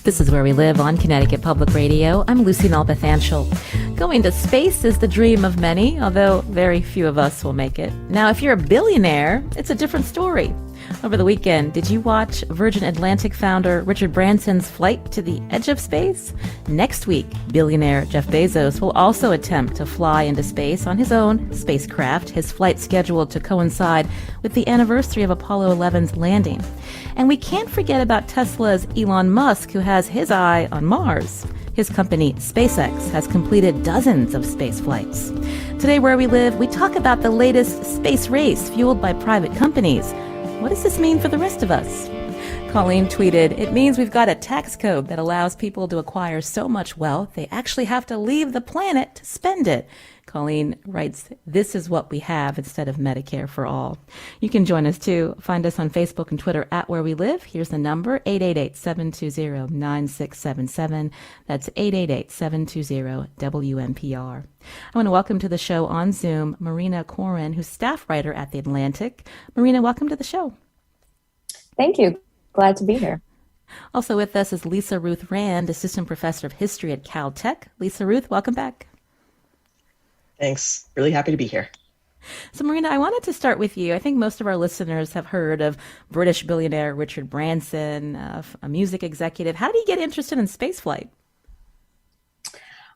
This is Where We Live on Connecticut Public Radio. I'm Lucy Nalpathanchel. Going to space is the dream of many, although very few of us will make it. Now, if you're a billionaire, it's a different story. Over the weekend, did you watch Virgin Atlantic founder Richard Branson's flight to the edge of space? Next week, billionaire Jeff Bezos will also attempt to fly into space on his own spacecraft, his flight scheduled to coincide with the anniversary of Apollo 11's landing. And we can't forget about Tesla's Elon Musk, who has his eye on Mars. His company, SpaceX, has completed dozens of space flights. Today, Where We Live, we talk about the latest space race fueled by private companies. What does this mean for the rest of us? Colleen tweeted, "It means we've got a tax code that allows people to acquire so much wealth, they actually have to leave the planet to spend it." Colleen writes, "This is what we have instead of Medicare for all." You can join us too. Find us on Facebook and Twitter at Where We Live. Here's the number, 888-720-9677. That's 888-720-WNPR. I want to welcome to the show on Zoom Marina Koren, who's staff writer at The Atlantic. Marina, welcome to the show. Thank you. Glad to be here. Also with us is Lisa Ruth Rand, assistant professor of history at Caltech. Lisa Ruth, welcome back. Thanks. Really happy to be here. So, Marina, I wanted to start with you. I think most of our listeners have heard of British billionaire Richard Branson, a music executive. How did he get interested in spaceflight?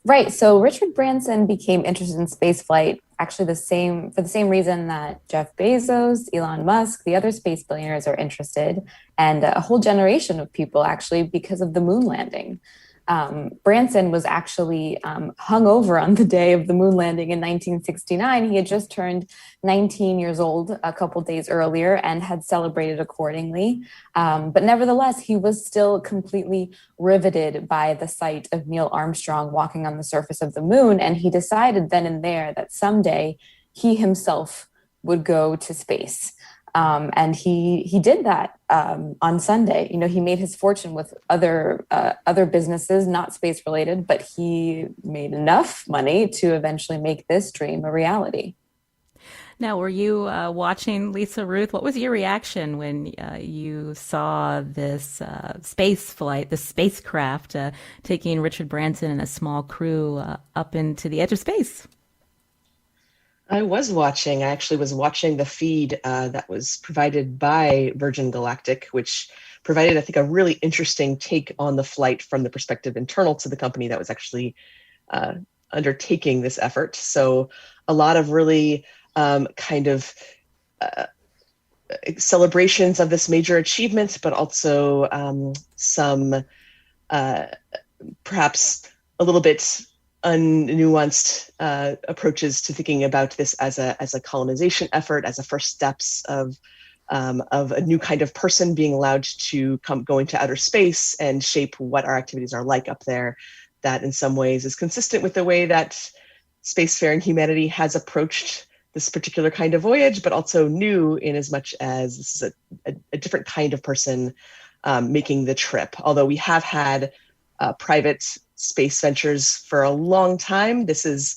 Right. So Richard Branson became interested in spaceflight actually for the same reason that Jeff Bezos, Elon Musk, the other space billionaires are interested, and a whole generation of people actually because of the moon landing. Branson was actually hung over on the day of the moon landing in 1969. He had just turned 19 years old a couple days earlier and had celebrated accordingly. But nevertheless, he was still completely riveted by the sight of Neil Armstrong walking on the surface of the moon. And he decided then and there that someday he himself would go to space. And he did that on Sunday. You know, he made his fortune with other businesses, not space related, but he made enough money to eventually make this dream a reality. Now, were you watching, Lisa Ruth? What was your reaction when you saw this space flight, the spacecraft taking Richard Branson and a small crew up into the edge of space? I actually was watching the feed that was provided by Virgin Galactic, which provided, I think, a really interesting take on the flight from the perspective internal to the company that was actually undertaking this effort. So a lot of really celebrations of this major achievement, but also some perhaps a little bit unnuanced approaches to thinking about this as a colonization effort, as a first steps of a new kind of person being allowed to go into outer space and shape what our activities are like up there. That in some ways is consistent with the way that spacefaring humanity has approached this particular kind of voyage, but also new in as much as this is a different kind of person making the trip. Although we have had private space ventures for a long time, this is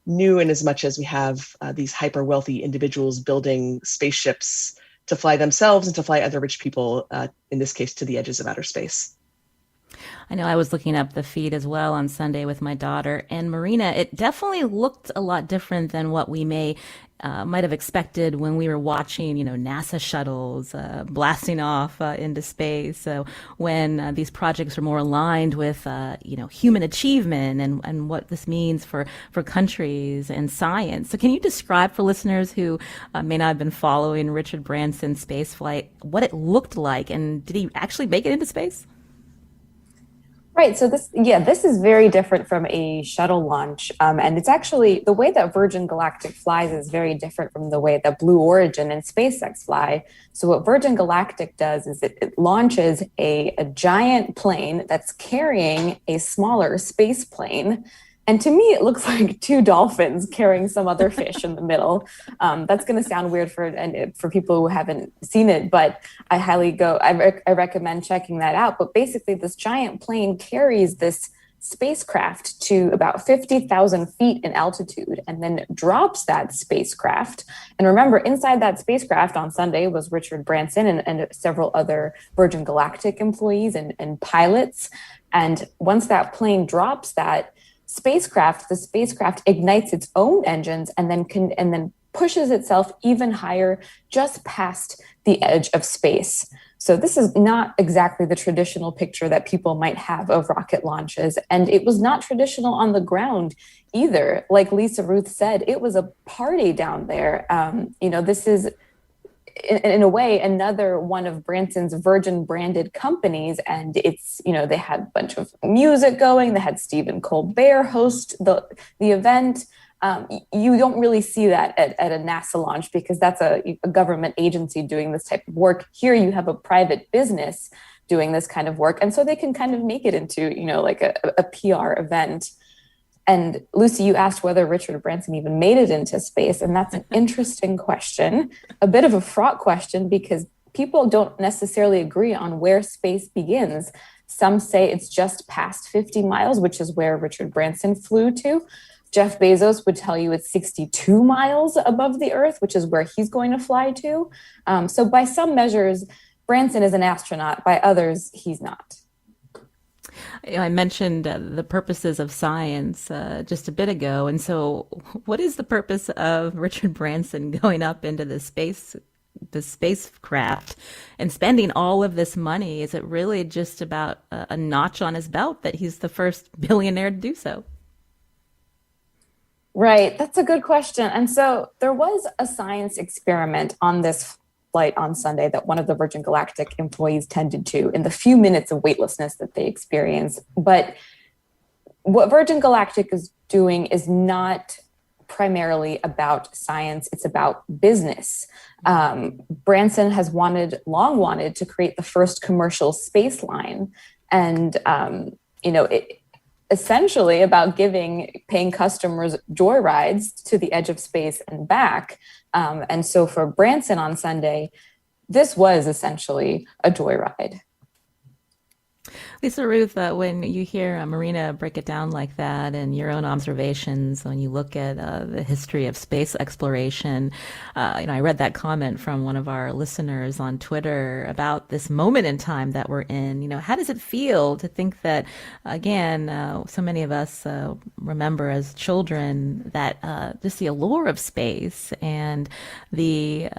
new in as much as we have these hyper wealthy individuals building spaceships to fly themselves and to fly other rich people, in this case, to the edges of outer space. I know I was looking up the feed as well on Sunday with my daughter, and Marina, it definitely looked a lot different than what we might have expected when we were watching, NASA shuttles blasting off into space. So when these projects are more aligned with, human achievement and what this means for countries and science. So can you describe for listeners who may not have been following Richard Branson's spaceflight what it looked like, and did he actually make it into space? Right. So this is very different from a shuttle launch. And it's actually the way that Virgin Galactic flies is very different from the way that Blue Origin and SpaceX fly. So what Virgin Galactic does is it launches a giant plane that's carrying a smaller space plane. And to me, it looks like two dolphins carrying some other fish in the middle. That's going to sound weird for people who haven't seen it, but I recommend checking that out. But basically, this giant plane carries this spacecraft to about 50,000 feet in altitude and then drops that spacecraft. And remember, inside that spacecraft on Sunday was Richard Branson and several other Virgin Galactic employees and pilots. And once that plane drops that spacecraft, the spacecraft ignites its own engines and then pushes itself even higher, just past the edge of space. So this is not exactly the traditional picture that people might have of rocket launches. And it was not traditional on the ground either. Like Lisa Ruth said, it was a party down there. This is, in a way, another one of Branson's Virgin branded companies. And it's, they had a bunch of music going. They had Stephen Colbert host the event. You don't really see that at a NASA launch because that's a government agency doing this type of work. Here you have a private business doing this kind of work. And so they can kind of make it into, like a PR event. And Lucy, you asked whether Richard Branson even made it into space. And that's an interesting question, a bit of a fraught question, because people don't necessarily agree on where space begins. Some say it's just past 50 miles, which is where Richard Branson flew to. Jeff Bezos would tell you it's 62 miles above the Earth, which is where he's going to fly to. So by some measures, Branson is an astronaut. By others, he's not. I mentioned the purposes of science just a bit ago. And so what is the purpose of Richard Branson going up into the spacecraft and spending all of this money? Is it really just about a notch on his belt that he's the first billionaire to do so? Right. That's a good question. And so there was a science experiment on this flight on Sunday that one of the Virgin Galactic employees tended to in the few minutes of weightlessness that they experienced. But what Virgin Galactic is doing is not primarily about science. It's about business. Branson has long wanted to create the first commercial space line. And, essentially about paying customers joyrides to the edge of space and back. And so for Branson on Sunday, this was essentially a joyride. Lisa Ruth, when you hear Marina break it down like that and your own observations, when you look at the history of space exploration, I read that comment from one of our listeners on Twitter about this moment in time that we're in. How does it feel to think that, again, so many of us remember as children that just the allure of space and the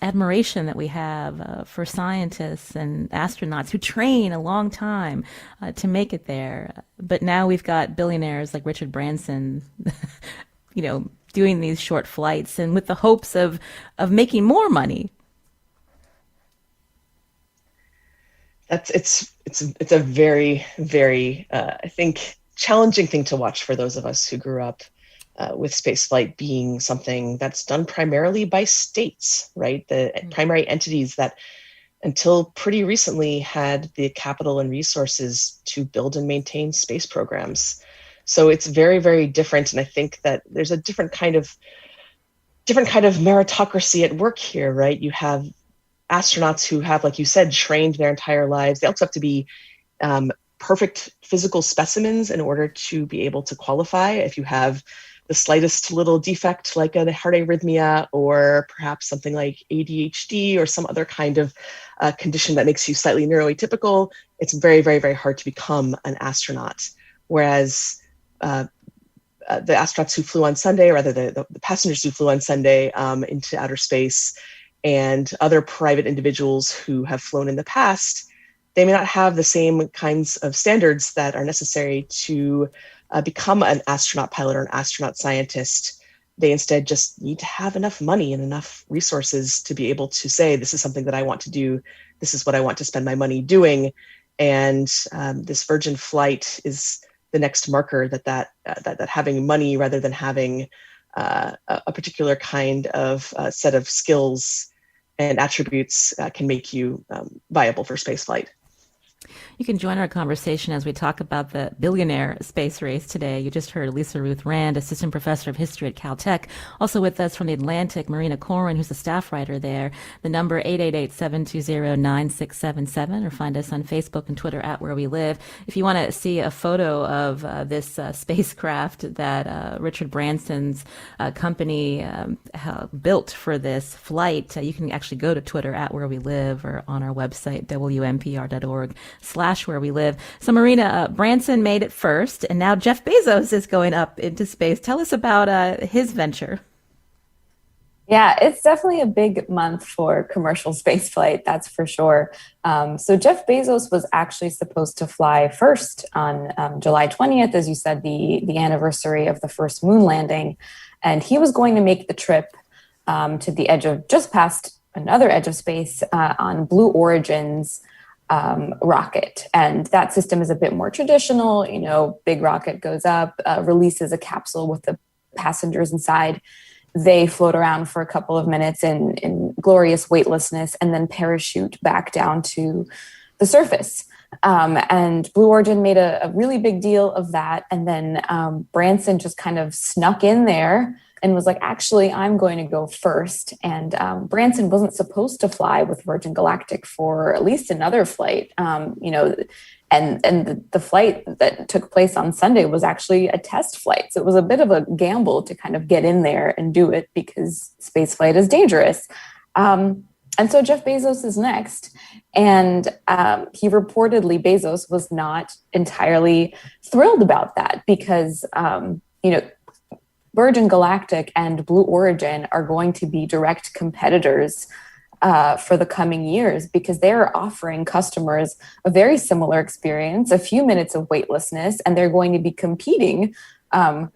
admiration that we have for scientists and astronauts who train a long time to make it there. But now we've got billionaires like Richard Branson, doing these short flights and with the hopes of making more money. It's a very, very, I think, challenging thing to watch for those of us who grew up with spaceflight being something that's done primarily by states, right? The primary entities that until pretty recently had the capital and resources to build and maintain space programs. So it's very, very different. And I think that there's a different kind of meritocracy at work here, right? You have astronauts who have, like you said, trained their entire lives. They also have to be perfect physical specimens in order to be able to qualify. If you have the slightest little defect like a heart arrhythmia or perhaps something like ADHD or some other kind of condition that makes you slightly neuroatypical, it's very, very, very hard to become an astronaut. Whereas the astronauts who flew on Sunday, or rather the passengers who flew on Sunday into outer space, and other private individuals who have flown in the past, they may not have the same kinds of standards that are necessary to become an astronaut pilot or an astronaut scientist. They instead just need to have enough money and enough resources to be able to say, this is something that I want to do. This is what I want to spend my money doing. And this Virgin flight is the next marker that having money rather than having a particular kind of set of skills and attributes can make you viable for spaceflight. You can join our conversation as we talk about the billionaire space race today. You just heard Lisa Ruth Rand, assistant professor of history at Caltech. Also with us from the Atlantic, Marina Koren, who's a staff writer there. The number 888-720-9677, or find us on Facebook and Twitter at Where We Live. If you want to see a photo of this spacecraft that Richard Branson's company built for this flight, you can actually go to Twitter at Where We Live or on our website, WNPR.org/Where We Live. So Marina, Branson made it first, and now Jeff Bezos is going up into space. Tell us about his venture. Yeah, it's definitely a big month for commercial spaceflight, that's for sure. So Jeff Bezos was actually supposed to fly first on July 20th, as you said, the anniversary of the first moon landing. And he was going to make the trip to the edge of, just past another edge of space on Blue Origin's rocket. And that system is a bit more traditional. You know, big rocket goes up, releases a capsule with the passengers inside. They float around for a couple of minutes in glorious weightlessness and then parachute back down to the surface. And Blue Origin made a really big deal of that. And then Branson just kind of snuck in there and was like, actually, I'm going to go first. And Branson wasn't supposed to fly with Virgin Galactic for at least another flight, and the flight that took place on Sunday was actually a test flight. So it was a bit of a gamble to kind of get in there and do it because space flight is dangerous. And so Jeff Bezos is next. And Bezos was not entirely thrilled about that because, Virgin Galactic and Blue Origin are going to be direct competitors for the coming years because they're offering customers a very similar experience, a few minutes of weightlessness, and they're going to be competing, on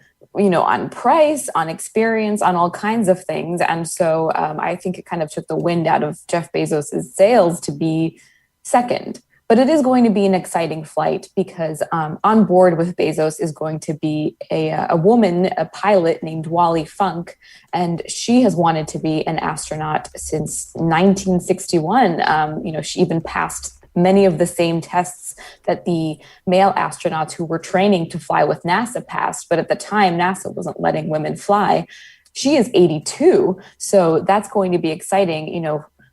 price, on experience, on all kinds of things. And so I think it kind of took the wind out of Jeff Bezos's sails to be second. But it is going to be an exciting flight because on board with Bezos is going to be a woman, a pilot named Wally Funk, and she has wanted to be an astronaut since 1961. She even passed many of the same tests that the male astronauts who were training to fly with NASA passed, but at the time, NASA wasn't letting women fly. She is 82, so that's going to be exciting.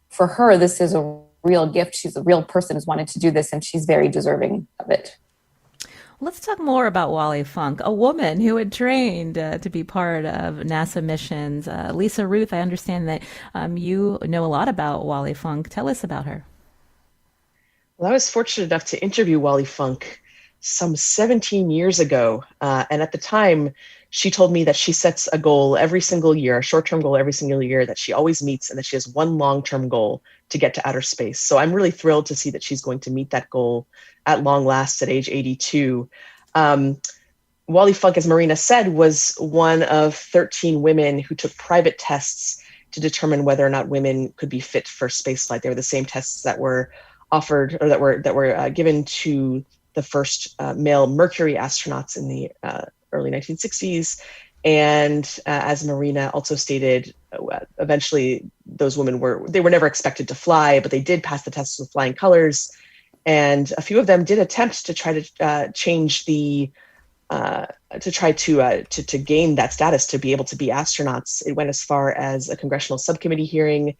For her, this is a real gift. She's a real person who's wanted to do this, and she's very deserving of it. Let's talk more about Wally Funk, a woman who had trained to be part of NASA missions. Lisa Ruth, I understand that you know a lot about Wally Funk. Tell us about her. Well, I was fortunate enough to interview Wally Funk some 17 years ago. And at the time, she told me that she sets a goal every single year, a short-term goal every single year that she always meets, and that she has one long-term goal to get to outer space. So I'm really thrilled to see that she's going to meet that goal at long last at age 82. Wally Funk, as Marina said, was one of 13 women who took private tests to determine whether or not women could be fit for spaceflight. They were the same tests that were offered or that were given to the first male Mercury astronauts in the early 1960s. And as Marina also stated, eventually those women were never expected to fly, but they did pass the tests with flying colors. And a few of them did attempt to try to change to gain that status, to be able to be astronauts. It went as far as a congressional subcommittee hearing,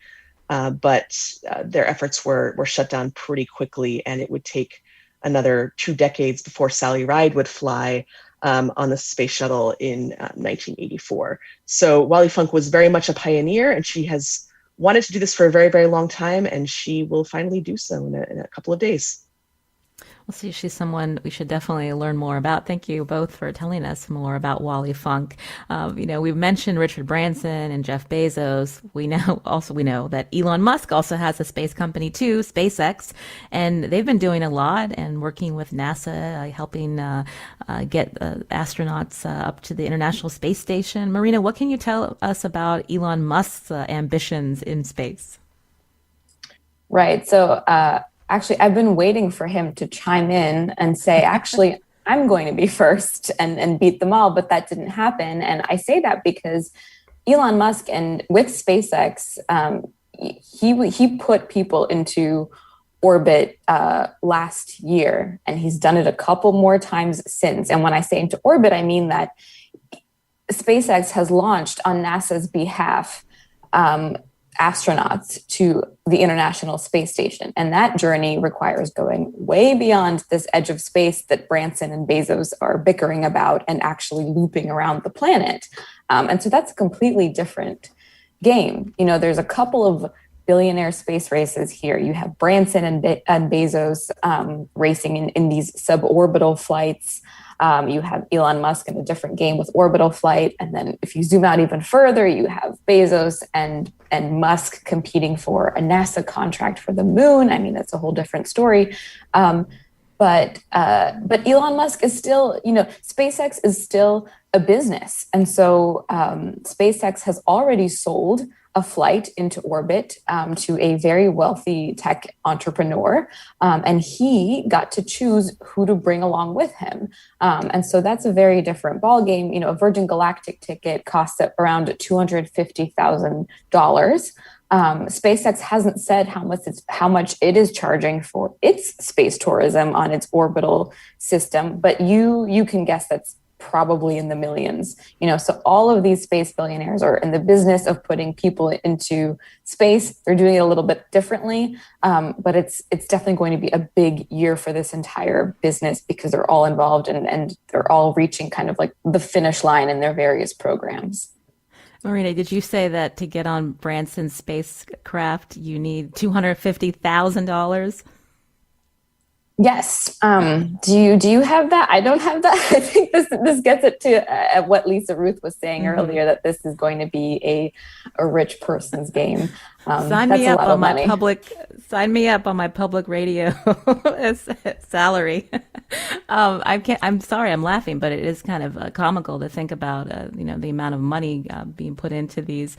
but their efforts were shut down pretty quickly, and it would take another 2 decades before Sally Ride would fly on the space shuttle in 1984. So Wally Funk was very much a pioneer, and she has wanted to do this for a very, very long time, and she will finally do so in a couple of days. Well, see, she's someone we should definitely learn more about. Thank you both for telling us more about Wally Funk. We've mentioned Richard Branson and Jeff Bezos. We know that Elon Musk also has a space company too, SpaceX, and they've been doing a lot and working with NASA, helping get astronauts up to the International Space Station. Marina, what can you tell us about Elon Musk's ambitions in space? Right. So, actually, I've been waiting for him to chime in and say, actually, I'm going to be first and beat them all, but that didn't happen. And I say that because Elon Musk, and with SpaceX, he put people into orbit last year, and he's done it a couple more times since. And when I say into orbit, I mean that SpaceX has launched on NASA's behalf astronauts to the International Space Station. And that journey requires going way beyond this edge of space that Branson and Bezos are bickering about and actually looping around the planet. And so that's a completely different game. You know, there's a couple of billionaire space races here. You have Branson and Bezos racing in these suborbital flights. You have Elon Musk in a different game with orbital flight. And then if you zoom out even further, you have Bezos and Musk competing for a NASA contract for the moon. I mean, that's a whole different story. But Elon Musk is still, you know, SpaceX is still a business. And so SpaceX has already sold a flight into orbit to a very wealthy tech entrepreneur. And he got to choose who to bring along with him. And so that's a very different ballgame. You know, a Virgin Galactic ticket costs around $250,000. SpaceX hasn't said how much it is charging for its space tourism on its orbital system, but you can guess that's probably in the millions. You know, so all of these space billionaires are in the business of putting people into space. They're doing it a little bit differently, but it's definitely going to be a big year for this entire business because they're all involved and they're all reaching kind of like the finish line in their various programs. Marina, did you say that to get on Branson's spacecraft, you need $250,000? Yes. Do you have that? I don't have that. I think this gets it to what Lisa Ruth was saying earlier, that this is going to be a rich person's game. Sign me up on my public radio salary. I'm sorry, I'm laughing, but it is kind of comical to think about, the amount of money being put into these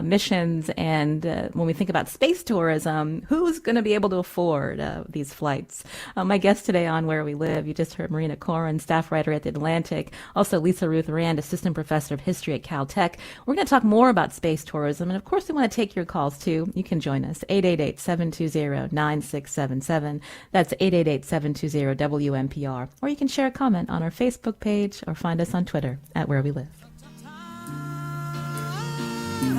missions. And when we think about space tourism, who's going to be able to afford these flights? My guest today on Where We Live, you just heard Marina Koren, staff writer at The Atlantic, also Lisa Ruth Rand, assistant professor of history at Caltech. We're going to talk more about space tourism. And of course, we want to take your calls too. You can join us, 888-720-9677. That's 888-720-WNPR. Or you can share a comment on our Facebook page or find us on Twitter at Where We Live. And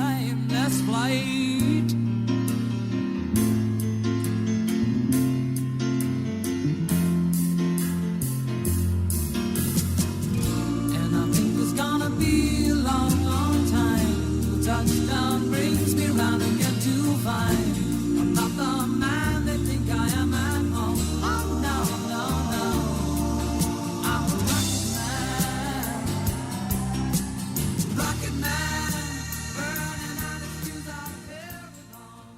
I think it's gonna be a long, long time. Touchdown brings me round again to find I'm not the man they think I am at home. Oh no, no, no, I'm a rocket man, burning out his fuse out of every home.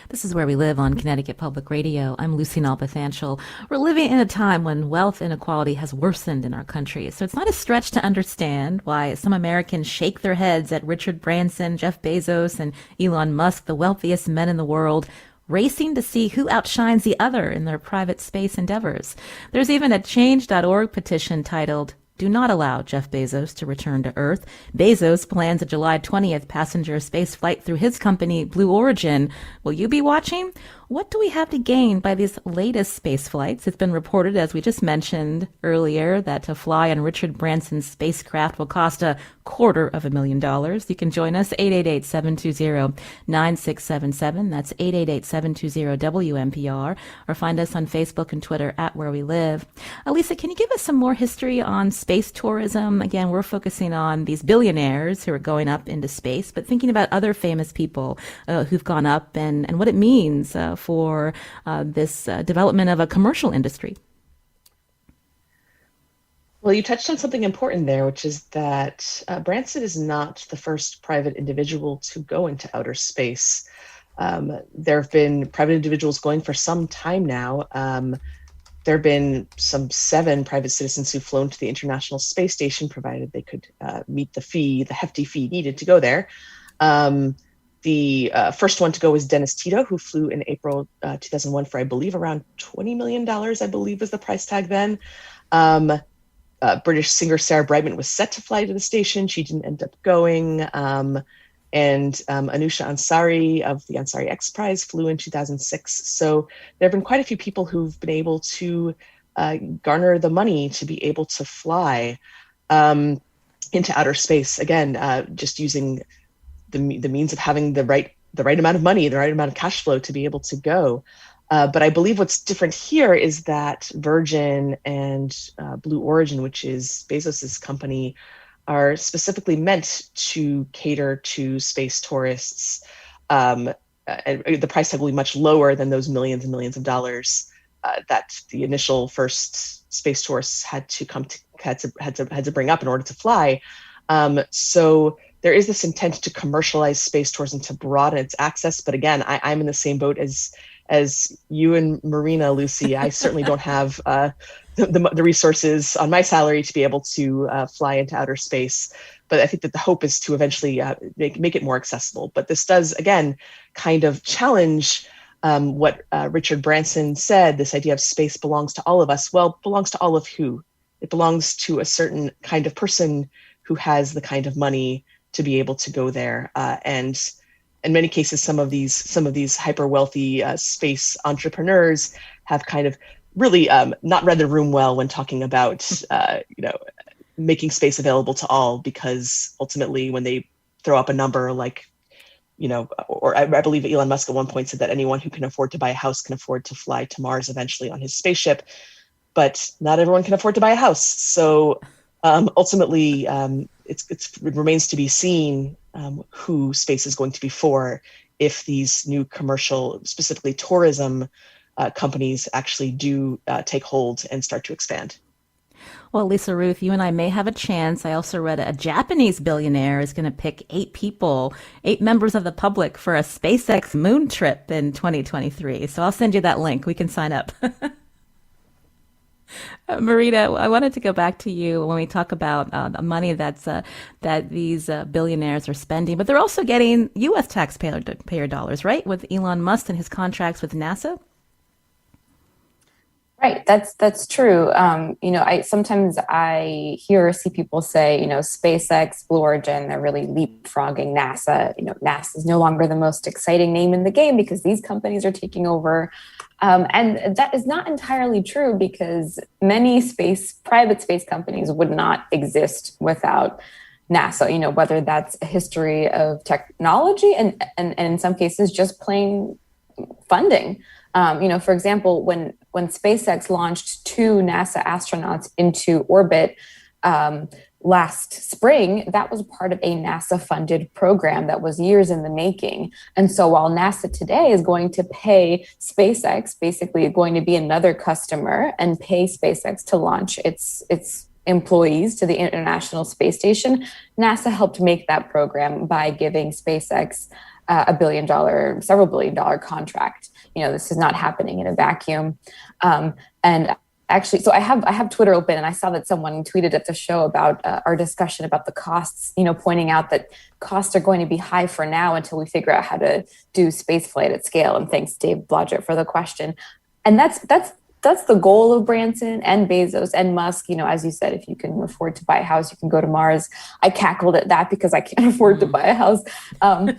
This is Where We Live on Connecticut Public Radio. I'm Lucy Nalpathanchel. We're living in a time when wealth inequality has worsened in our country. So it's not a stretch to understand why some Americans shake their heads at Richard Branson, Jeff Bezos, and Elon Musk, the wealthiest men in the world, racing to see who outshines the other in their private space endeavors. There's even a change.org petition titled, "Do not allow Jeff Bezos to return to Earth." Bezos plans a July 20th passenger space flight through his company, Blue Origin. Will you be watching? What do we have to gain by these latest space flights? It's been reported, as we just mentioned earlier, that to fly on Richard Branson's spacecraft will cost $250,000. You can join us, 888-720-9677. That's 888-720-WNPR. Or find us on Facebook and Twitter at Where We Live. Lisa, can you give us some more history on space tourism? Again, we're focusing on these billionaires who are going up into space, but thinking about other famous people who've gone up and what it means for this development of a commercial industry. Well, you touched on something important there, which is that Branson is not the first private individual to go into outer space. There have been private individuals going for some time now. There have been some 7 private citizens who've flown to the International Space Station, provided they could meet the hefty fee needed to go there. The first one to go was Dennis Tito, who flew in April 2001 for, I believe, around $20 million, I believe was the price tag then. British singer Sarah Brightman was set to fly to the station. She didn't end up going. and Anusha Ansari of the Ansari X Prize flew in 2006. So there have been quite a few people who've been able to garner the money to be able to fly into outer space. Again, just using the means of having the right amount of money, the right amount of cash flow to be able to go. But I believe what's different here is that Virgin and Blue Origin, which is Bezos's company, are specifically meant to cater to space tourists. And the price tag will be much lower than those millions and millions of dollars that the initial first space tourists had to bring up in order to fly. So there is this intent to commercialize space tours and to broaden its access. But again, I'm in the same boat as you and Marina, Lucy. I certainly don't have the resources on my salary to be able to fly into outer space. But I think that the hope is to eventually make it more accessible. But this does, again, kind of challenge what Richard Branson said, this idea of space belongs to all of us. Well, belongs to all of who? It belongs to a certain kind of person who has the kind of money to be able to go there. And in many cases, some of these hyper wealthy space entrepreneurs have kind of really not read the room well when talking about making space available to all, because ultimately when they throw up a number like, or I believe Elon Musk at one point said that anyone who can afford to buy a house can afford to fly to Mars eventually on his spaceship, but not everyone can afford to buy a house. So ultimately, it remains to be seen who space is going to be for if these new commercial, specifically tourism companies actually do take hold and start to expand. Well, Lisa Ruth, you and I may have a chance. I also read a Japanese billionaire is going to pick 8 members of the public for a SpaceX moon trip in 2023. So I'll send you that link. We can sign up. Marina, I wanted to go back to you when we talk about the money that these billionaires are spending, but they're also getting U.S. taxpayer dollars, right? With Elon Musk and his contracts with NASA. Right, that's true. Sometimes I hear or see people say, SpaceX, Blue Origin, they're really leapfrogging NASA. NASA is no longer the most exciting name in the game because these companies are taking over. And that is not entirely true, because many private space companies would not exist without NASA, whether that's a history of technology and in some cases just plain funding. For example, when SpaceX launched 2 NASA astronauts into orbit last spring, that was part of a NASA-funded program that was years in the making. And so while NASA today is going to pay SpaceX, basically going to be another customer and pay SpaceX to launch its employees to the International Space Station, NASA helped make that program by giving SpaceX several billion dollar contract. This is not happening in a vacuum. And actually, so I have Twitter open, and I saw that someone tweeted at the show about our discussion about the costs, pointing out that costs are going to be high for now until we figure out how to do space flight at scale. And thanks, Dave Blodgett, for the question. And that's the goal of Branson and Bezos and Musk. As you said, if you can afford to buy a house, you can go to Mars. I cackled at that because I can't afford to buy a house. But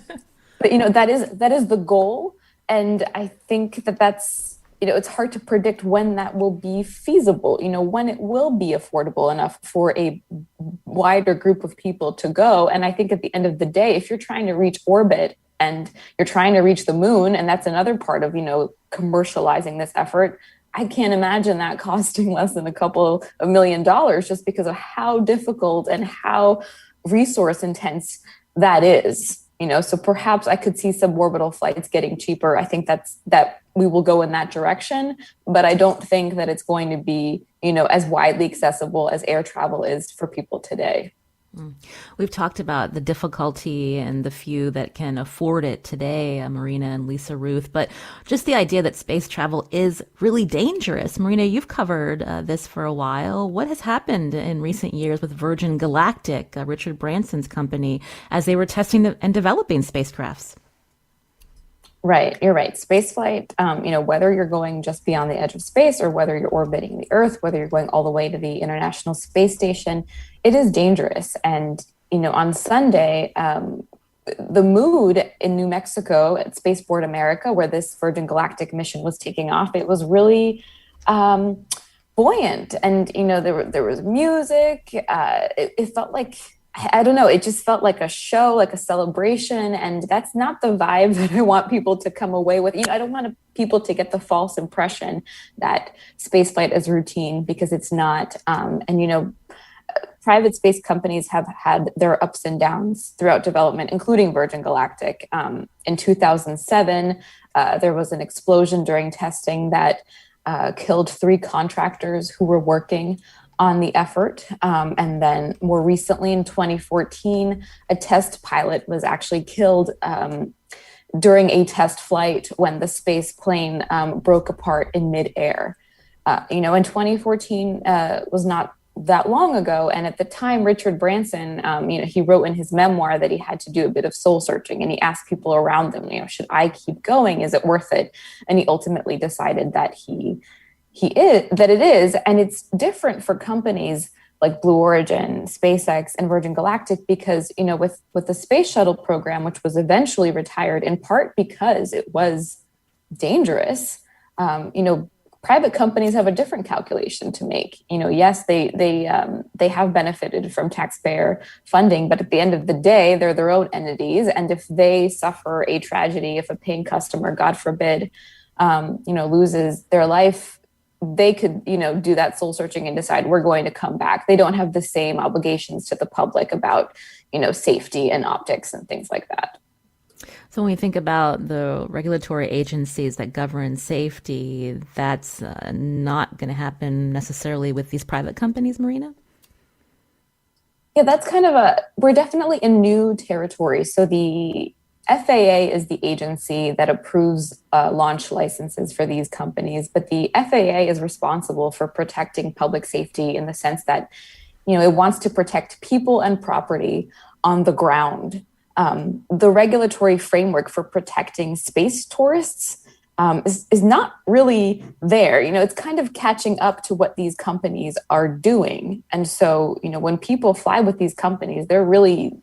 that is the goal. And I think that's, it's hard to predict when that will be feasible, when it will be affordable enough for a wider group of people to go. And I think at the end of the day, if you're trying to reach orbit and you're trying to reach the moon, and that's another part of, commercializing this effort, I can't imagine that costing less than a couple of $1 million just because of how difficult and how resource intense that is. So perhaps I could see suborbital flights getting cheaper. I think that we will go in that direction, but I don't think that it's going to be, as widely accessible as air travel is for people today. We've talked about the difficulty and the few that can afford it today, Marina and Lisa Ruth, but just the idea that space travel is really dangerous. Marina, you've covered this for a while. What has happened in recent years with Virgin Galactic, Richard Branson's company, as they were testing and developing spacecrafts? Right, you're right. Spaceflight, whether you're going just beyond the edge of space or whether you're orbiting the Earth, whether you're going all the way to the International Space Station, it is dangerous. And, on Sunday, the mood in New Mexico at Spaceport America, where this Virgin Galactic mission was taking off, it was really buoyant. And, there was music. It felt like, I don't know, it just felt like a show, like a celebration. And that's not the vibe that I want people to come away with. I don't want people to get the false impression that spaceflight is routine, because it's not. Private space companies have had their ups and downs throughout development, including Virgin Galactic. In 2007, there was an explosion during testing that killed 3 contractors who were working on the effort. And then more recently, in 2014, a test pilot was actually killed during a test flight when the space plane broke apart in midair. In 2014 was not that long ago. And at the time, Richard Branson, he wrote in his memoir that he had to do a bit of soul searching, and he asked people around him, should I keep going? Is it worth it? And he ultimately decided that it is. And it's different for companies like Blue Origin, SpaceX, and Virgin Galactic, because, with the space shuttle program, which was eventually retired in part because it was dangerous, private companies have a different calculation to make. Yes, they have benefited from taxpayer funding, but at the end of the day, they're their own entities. And if they suffer a tragedy, if a paying customer, God forbid, loses their life, they could, do that soul searching and decide we're going to come back. They don't have the same obligations to the public about, safety and optics and things like that. So when we think about the regulatory agencies that govern safety, that's not going to happen necessarily with these private companies, Marina? Yeah, that's we're definitely in new territory. So the FAA is the agency that approves launch licenses for these companies, but the FAA is responsible for protecting public safety in the sense that, it wants to protect people and property on the ground. The regulatory framework for protecting space tourists is not really there. It's kind of catching up to what these companies are doing. And so, when people fly with these companies, they're really,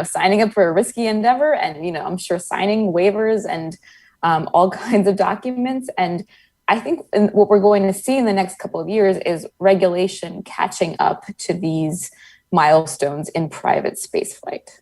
signing up for a risky endeavor and, I'm sure signing waivers and all kinds of documents. And I think what we're going to see in the next couple of years is regulation catching up to these milestones in private spaceflight.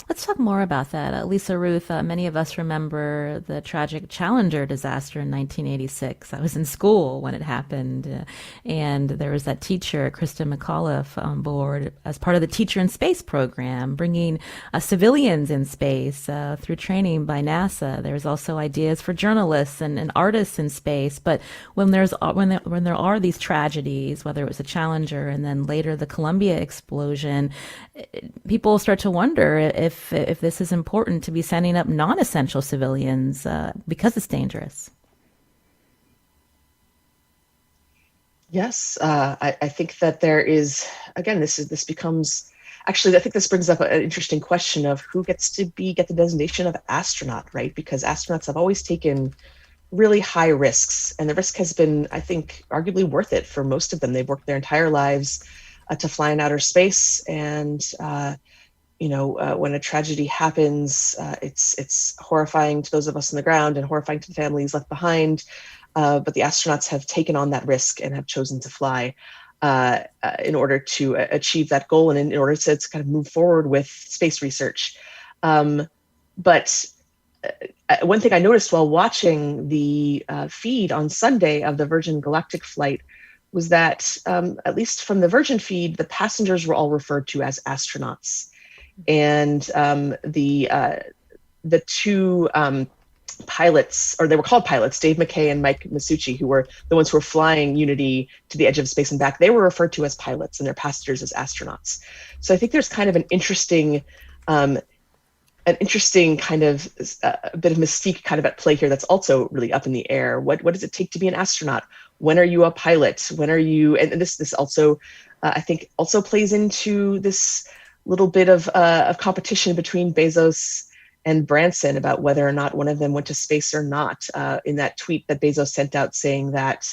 Let's talk more about that. Lisa, Ruth, many of us remember the tragic Challenger disaster in 1986. I was in school when it happened, and there was that teacher, Krista McAuliffe, on board as part of the Teacher in Space program, bringing civilians in space through training by NASA. There's also ideas for journalists and artists in space. But when there are these tragedies, whether it was the Challenger and then later the Columbia explosion, people start to wonder if this is important to be sending up non-essential civilians because it's dangerous. Yes, I think that there is, again, this becomes, actually, I think this brings up an interesting question of who gets to get the designation of astronaut, right? Because astronauts have always taken really high risks, and the risk has been, I think, arguably worth it for most of them. They've worked their entire lives to fly in outer space, and when a tragedy happens, it's horrifying to those of us on the ground and horrifying to the families left behind. But the astronauts have taken on that risk and have chosen to fly in order to achieve that goal and in order to kind of move forward with space research. But one thing I noticed while watching the feed on Sunday of the Virgin Galactic flight was that, at least from the Virgin feed, the passengers were all referred to as astronauts. And the two pilots, or they were called pilots, Dave McKay and Mike Masucci, who were the ones who were flying Unity to the edge of space and back, they were referred to as pilots and their passengers as astronauts. So I think there's kind of an interesting kind of a bit of mystique kind of at play here that's also really up in the air. What does it take to be an astronaut? When are you a pilot? When are you, and this also, I think also plays into this little bit of competition between Bezos and Branson about whether or not one of them went to space or not. In that tweet that Bezos sent out saying that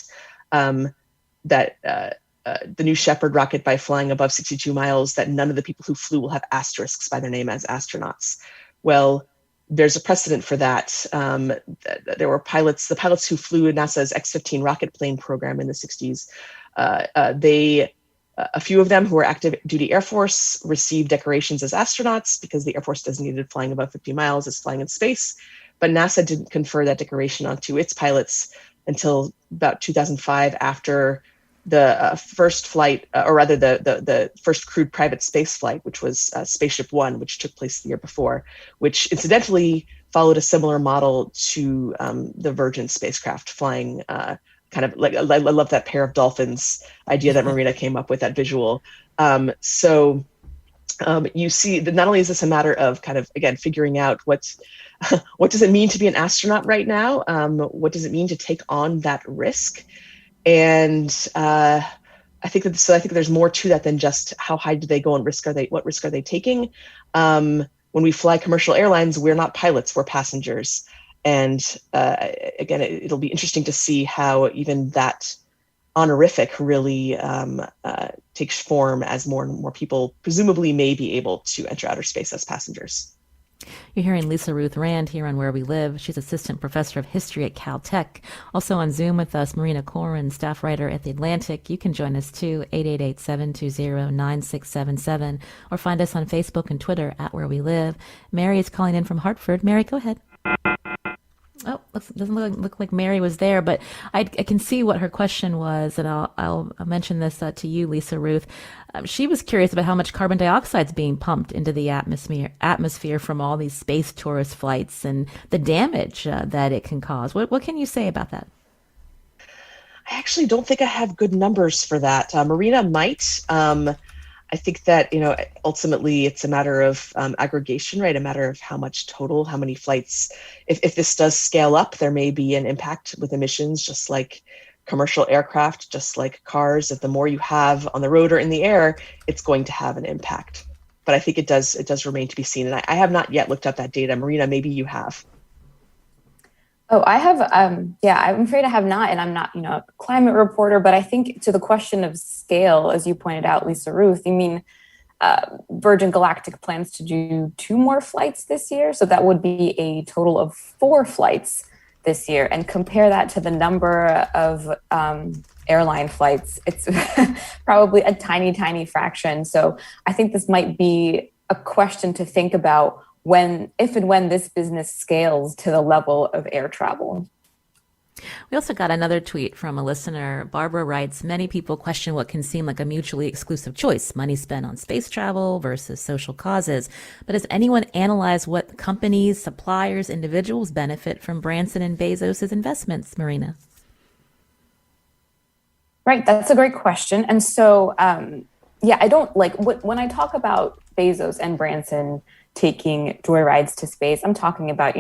the New Shepard rocket by flying above 62 miles, that none of the people who flew will have asterisks by their name as astronauts. Well, there's a precedent for that. There were the pilots who flew NASA's X-15 rocket plane program in the 60s. A few of them who were active duty Air Force received decorations as astronauts because the Air Force designated flying above 50 miles as flying in space. But NASA didn't confer that decoration onto its pilots until about 2005, after the first flight, or rather the first crewed private space flight, which was Spaceship One, which took place the year before, which incidentally followed a similar model to the Virgin spacecraft, flying kind of like, I love that pair of dolphins idea that Marina came up with, that visual. So you see that not only is this a matter of kind of, again, figuring out what does it mean to be an astronaut right now? What does it mean to take on that risk? And I think there's more to that than just how high do they go and what risk are they taking? When we fly commercial airlines, we're not pilots, we're passengers. And again, it'll be interesting to see how even that honorific really takes form as more and more people presumably may be able to enter outer space as passengers. You're hearing Lisa Ruth Rand here on Where We Live. She's assistant professor of history at Caltech. Also on Zoom with us, Marina Koren, staff writer at The Atlantic. You can join us too, 888-720-9677, or find us on Facebook and Twitter at Where We Live. Mary is calling in from Hartford. Mary, go ahead. Oh, doesn't look like Mary was there, but I can see what her question was, and I'll mention this to you, Lisa Ruth. She was curious about how much carbon dioxide is being pumped into the atmosphere from all these space tourist flights and the damage that it can cause. What can you say about that? I actually don't think I have good numbers for that. Marina might. I think that, ultimately it's a matter of aggregation, right? A matter of how many flights. If this does scale up, there may be an impact with emissions, just like commercial aircraft, just like cars. If the more you have on the road or in the air, it's going to have an impact. But I think it does remain to be seen. And I have not yet looked up that data. Marina, maybe you have. Oh, I have, I'm afraid I have not, and I'm not, a climate reporter, but I think to the question of scale, as you pointed out, Lisa Ruth, you mean Virgin Galactic plans to do 2 more flights this year. So that would be a total of 4 flights this year, and compare that to the number of airline flights. It's probably a tiny, tiny fraction. So I think this might be a question to think about if and when this business scales to the level of air travel. We also got another tweet from a listener. Barbara writes, many people question what can seem like a mutually exclusive choice, money spent on space travel versus social causes. But has anyone analyzed what companies, suppliers, individuals benefit from Branson and Bezos' investments, Marina? Right, that's a great question. And so, I don't when I talk about Bezos and Branson taking joyrides to space, I'm talking about,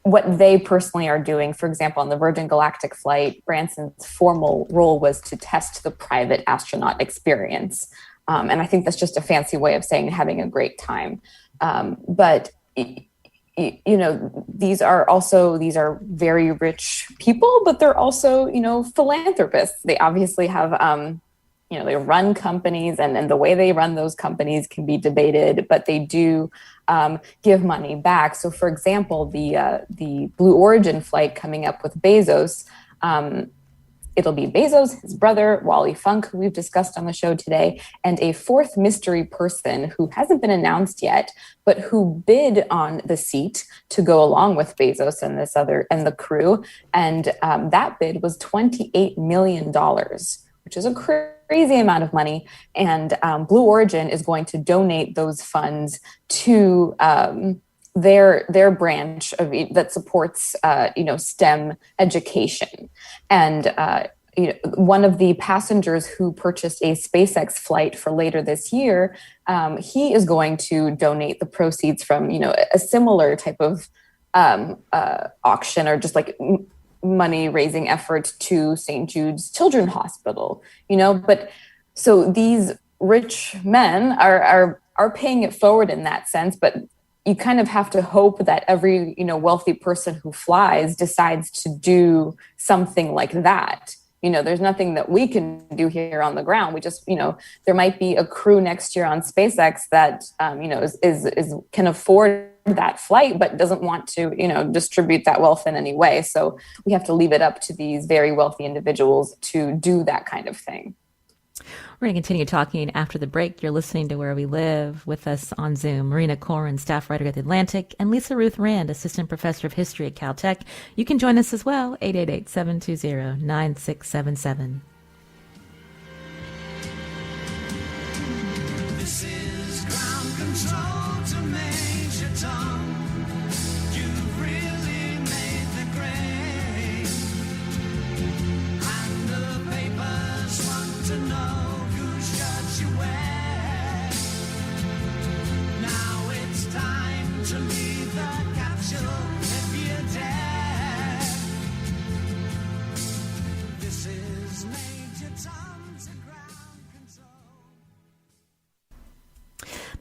what they personally are doing. For example, on the Virgin Galactic flight, Branson's formal role was to test the private astronaut experience. And I think that's just a fancy way of saying having a great time. But these are very rich people, but they're also, philanthropists. They obviously have, they run companies, and the way they run those companies can be debated, but they do give money back. So, for example, the Blue Origin flight coming up with Bezos, it'll be Bezos, his brother, Wally Funk, who we've discussed on the show today, and a 4th mystery person who hasn't been announced yet, but who bid on the seat to go along with Bezos and the crew. And that bid was $28 million, which is a crazy amount of money. And Blue Origin is going to donate those funds to their branch that supports STEM education. And one of the passengers who purchased a SpaceX flight for later this year, he is going to donate the proceeds from a similar type of auction, or just like money raising effort, to St. Jude's Children's Hospital. But so these rich men are paying it forward in that sense, but you kind of have to hope that every wealthy person who flies decides to do something like that. there's nothing that we can do here on the ground. We just, there might be a crew next year on SpaceX that, is can afford that flight, but doesn't want to, distribute that wealth in any way. So we have to leave it up to these very wealthy individuals to do that kind of thing. We're going to continue talking after the break. You're listening to Where We Live. With us on Zoom, Marina, Koren, staff writer at The Atlantic, and Lisa Ruth Rand, assistant professor of history at Caltech. You can join us as well, 888-720-9677. This is ground control to Major Tom. You've really made the grade. And the papers want to know whose shirt you wear. Now it's time to leave the capsule if you dare. This is Major Tom to ground control.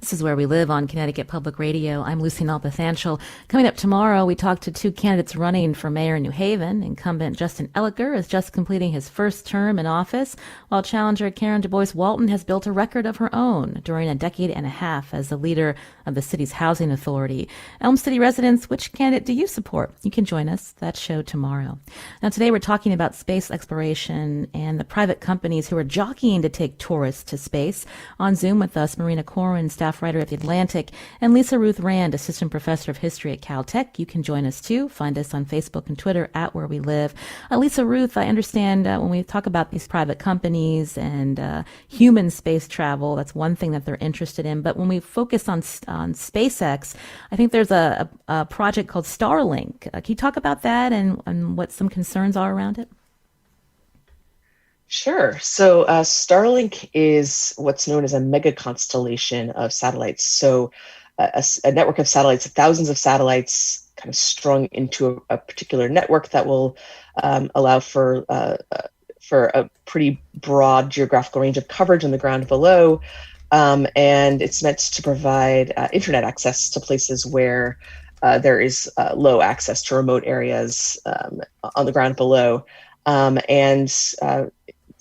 This is Where We Live on Connecticut Public Radio. I'm Lucy Nalpathanchel. Coming up tomorrow, we talk to two candidates running for mayor in New Haven. Incumbent Justin Elliker is just completing his first term in office, while challenger Karen Du Bois Walton has built a record of her own during a decade and a half as the leader of the city's housing authority. Elm City residents, which candidate do you support? You can join us. That show tomorrow. Now, today we're talking about space exploration and the private companies who are jockeying to take tourists to space. On Zoom with us, Marina Koren, staff writer at The Atlantic, and Lisa Ruth Rand, assistant professor of history at Caltech. You can join us too. Find us on Facebook and Twitter at Where We Live. Lisa Ruth, I understand when we talk about these private companies and human space travel, that's one thing that they're interested in. But when we focus on SpaceX, I think there's a project called Starlink. Can you talk about that and what some concerns are around it? Sure. So Starlink is what's known as a mega constellation of satellites. So a network of satellites, thousands of satellites kind of strung into a particular network that will allow for a pretty broad geographical range of coverage on the ground below. And it's meant to provide internet access to places where there is low access to remote areas on the ground below.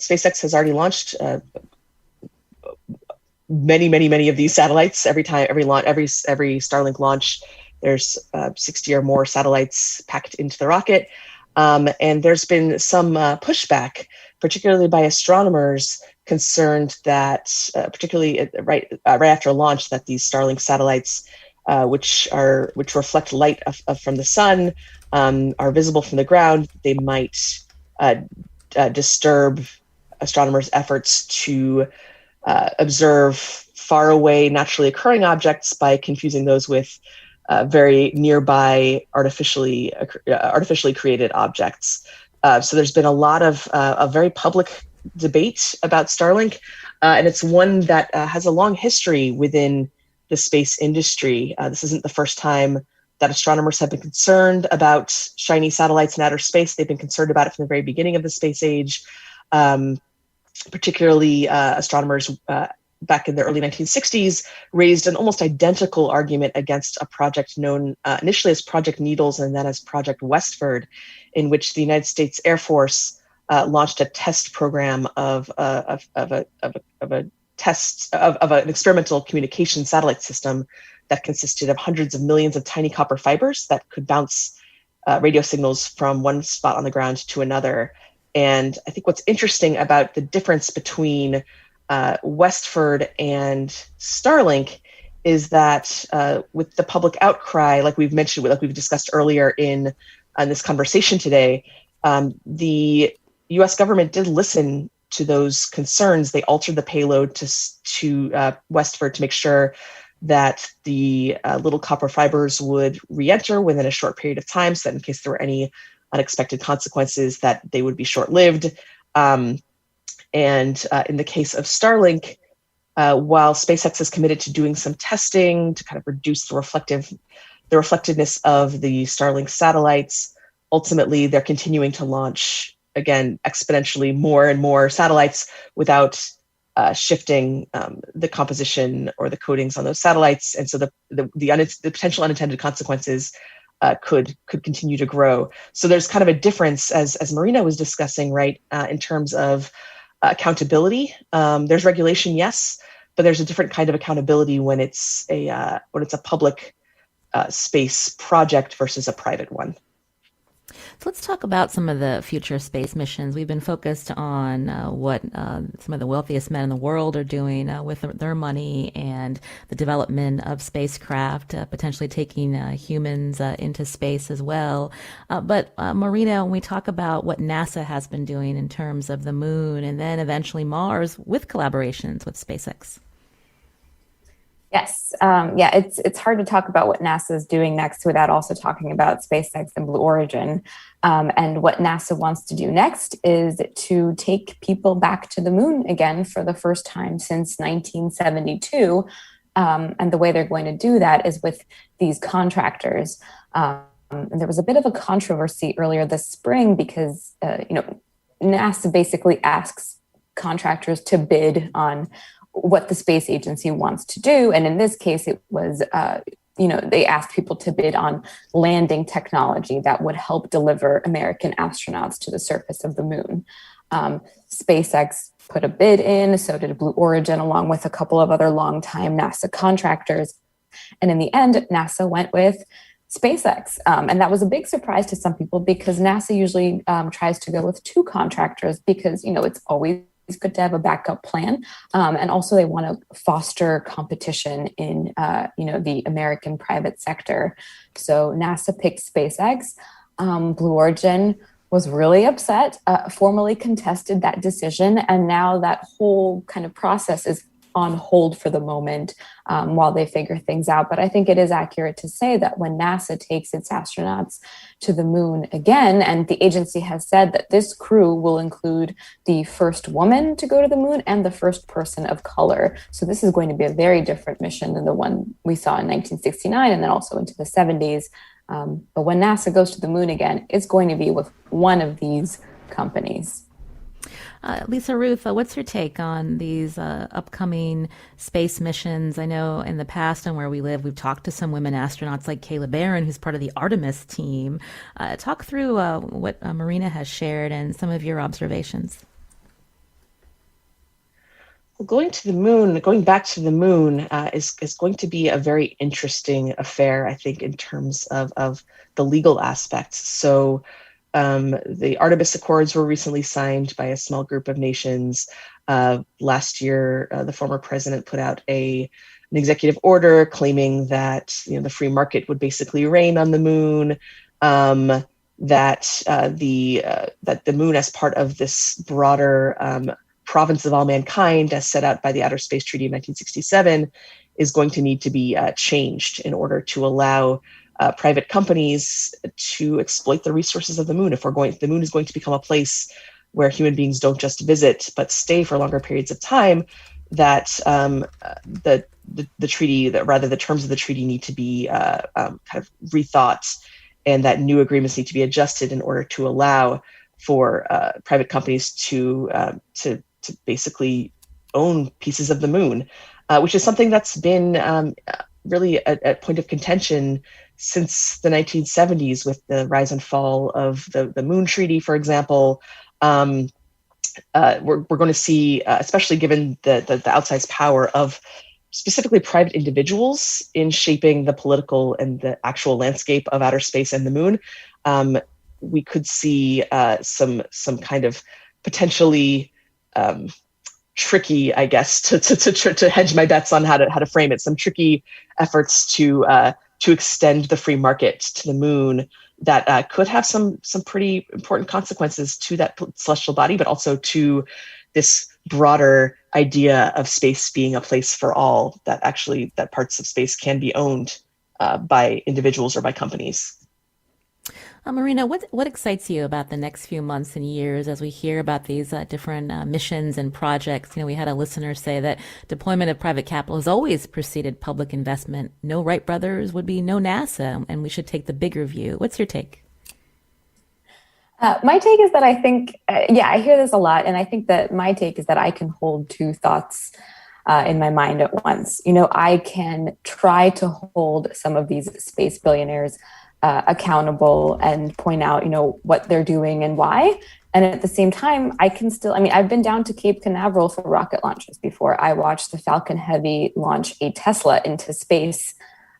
SpaceX has already launched many of these satellites. Every Starlink launch, there's 60 or more satellites packed into the rocket. And there's been some pushback, particularly by astronomers concerned that, particularly right after launch, that these Starlink satellites, which reflect light from the sun, are visible from the ground, they might disturb astronomers' efforts to observe far away naturally occurring objects by confusing those with very nearby artificially created objects. So there's been a lot of a very public debate about Starlink, and it's one that has a long history within the space industry. This isn't the first time that astronomers have been concerned about shiny satellites in outer space. They've been concerned about it from the very beginning of the space age. Particularly astronomers back in the early 1960s raised an almost identical argument against a project known initially as Project Needles and then as Project Westford, in which the United States Air Force launched a test program of an experimental communication satellite system that consisted of hundreds of millions of tiny copper fibers that could bounce radio signals from one spot on the ground to another. And I think what's interesting about the difference between Westford and Starlink is that with the public outcry, like we've mentioned, like we've discussed earlier in this conversation today, the U.S. government did listen to those concerns. They altered the payload to Westford to make sure that the little copper fibers would re-enter within a short period of time, so that in case there were any unexpected consequences, that they would be short-lived. And in the case of Starlink, while SpaceX is committed to doing some testing to kind of reduce the reflectiveness of the Starlink satellites, ultimately they're continuing to launch, again, exponentially more and more satellites without shifting the composition or the coatings on those satellites. And so the potential unintended consequences could continue to grow. So there's kind of a difference, as Marina was discussing, right, in terms of accountability. There's regulation, yes, but there's a different kind of accountability when it's a public space project versus a private one. So let's talk about some of the future space missions. We've been focused on what some of the wealthiest men in the world are doing with their money and the development of spacecraft, potentially taking humans into space as well. But Marina, when we talk about what NASA has been doing in terms of the moon and then eventually Mars with collaborations with SpaceX. Yes. It's hard to talk about what NASA is doing next without also talking about SpaceX and Blue Origin. And what NASA wants to do next is to take people back to the moon again for the first time since 1972. And the way they're going to do that is with these contractors. And there was a bit of a controversy earlier this spring because, NASA basically asks contractors to bid on what the space agency wants to do. And in this case, it was, they asked people to bid on landing technology that would help deliver American astronauts to the surface of the moon. SpaceX put a bid in, so did Blue Origin, along with a couple of other longtime NASA contractors. And in the end, NASA went with SpaceX. And that was a big surprise to some people because NASA usually tries to go with two contractors because, it's always good to have a backup plan. And also they want to foster competition in, the American private sector. So NASA picked SpaceX. Blue Origin was really upset, formally contested that decision. And now that whole kind of process is on hold for the moment while they figure things out. But I think it is accurate to say that when NASA takes its astronauts to the moon again, and the agency has said that this crew will include the first woman to go to the moon and the first person of color. So this is going to be a very different mission than the one we saw in 1969 and then also into the 70s. But when NASA goes to the moon again, it's going to be with one of these companies. Lisa, Ruth, what's your take on these upcoming space missions? I know in the past and where we live, we've talked to some women astronauts like Kayla Barron, who's part of the Artemis team. Talk through what Marina has shared and some of your observations. Well, going back to the moon is going to be a very interesting affair, I think, in terms of the legal aspects. So the Artemis Accords were recently signed by a small group of nations. Last year, the former president put out an executive order claiming that the free market would basically reign on the moon. That the moon, as part of this broader province of all mankind, as set out by the Outer Space Treaty of 1967, is going to need to be changed in order to allow private companies to exploit the resources of the moon. The moon is going to become a place where human beings don't just visit, but stay for longer periods of time, that the treaty, the terms of the treaty need to be kind of rethought, and that new agreements need to be adjusted in order to allow for private companies to basically own pieces of the moon, which is something that's been really a point of contention since the 1970s with the rise and fall of the Moon Treaty, for example. We're going to see, especially given the outsized power of specifically private individuals in shaping the political and the actual landscape of outer space and the moon, we could see some kind of potentially tricky, I guess, to hedge my bets on how to frame it. Some tricky efforts to extend the free market to the moon that could have some pretty important consequences to that celestial body, but also to this broader idea of space being a place for all, that parts of space can be owned by individuals or by companies. Marina, what excites you about the next few months and years as we hear about these different missions and projects? We had a listener say that deployment of private capital has always preceded public investment. No Wright brothers would be no NASA, and we should take the bigger view. What's your take? My take is that I think, I hear this a lot, and I think that my take is that I can hold two thoughts in my mind at once. I can try to hold some of these space billionaires accountable and point out, what they're doing and why. And at the same time, I've been down to Cape Canaveral for rocket launches before. I watched the Falcon Heavy launch a Tesla into space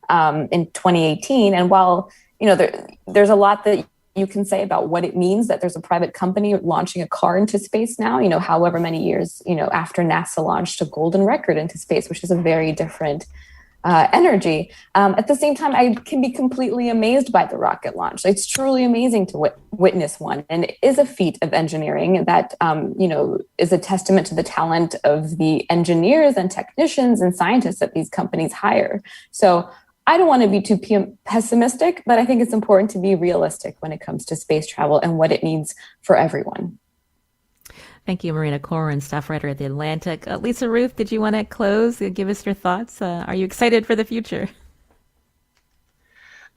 in 2018. And while, there's a lot that you can say about what it means that there's a private company launching a car into space now, however many years, after NASA launched a golden record into space, which is a very different energy. At the same time, I can be completely amazed by the rocket launch. It's truly amazing to witness one. And it is a feat of engineering that, is a testament to the talent of the engineers and technicians and scientists that these companies hire. So I don't want to be too pessimistic, but I think it's important to be realistic when it comes to space travel and what it means for everyone. Thank you, Marina Koren, staff writer at The Atlantic. Lisa, Ruth, did you want to close? Give us your thoughts. Are you excited for the future?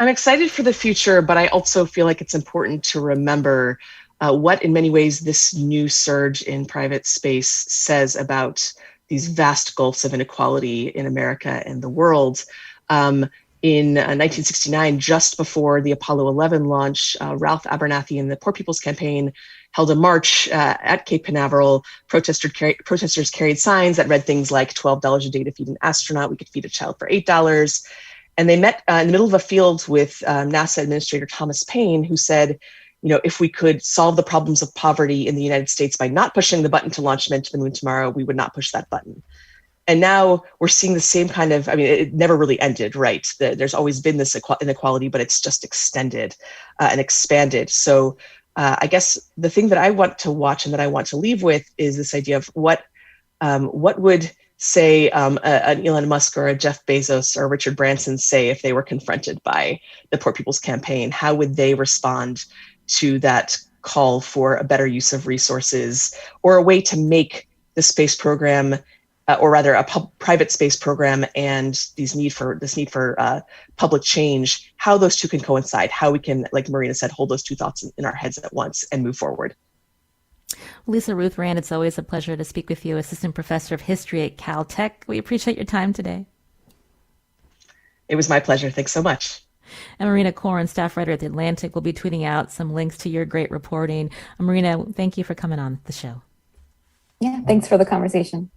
I'm excited for the future, but I also feel like it's important to remember what, in many ways, this new surge in private space says about these vast gulfs of inequality in America and the world. In 1969, just before the Apollo 11 launch, Ralph Abernathy and the Poor People's Campaign held a march at Cape Canaveral. Protesters carried signs that read things like $12 a day to feed an astronaut. We could feed a child for $8. And they met in the middle of a field with NASA Administrator Thomas Paine, who said, if we could solve the problems of poverty in the United States by not pushing the button to launch men to the moon tomorrow, we would not push that button. And now we're seeing the same kind of, it never really ended, right? There's always been this inequality, but it's just extended and expanded. So I guess the thing that I want to watch and that I want to leave with is this idea of what would, say, an Elon Musk or a Jeff Bezos or Richard Branson say if they were confronted by the Poor People's Campaign? How would they respond to that call for a better use of resources or a way to make the space program or rather a private space program and this need for public change, how those two can coincide, how we can, like Marina said, hold those two thoughts in our heads at once and move forward. Lisa Ruth Rand, it's always a pleasure to speak with you, Assistant Professor of History at Caltech. We appreciate your time today. It was my pleasure. Thanks so much. And Marina Koren, staff writer at The Atlantic, will be tweeting out some links to your great reporting. Marina, thank you for coming on the show. Yeah, thanks for the conversation.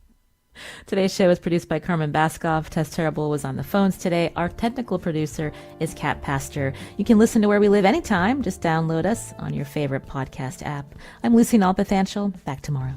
Today's show is produced by Carmen Baskov. Tess Terrible was on the phones today. Our technical producer is Kat Pastor. You can listen to Where We Live anytime. Just download us on your favorite podcast app. I'm Lucy Nalpathanchel. Back tomorrow.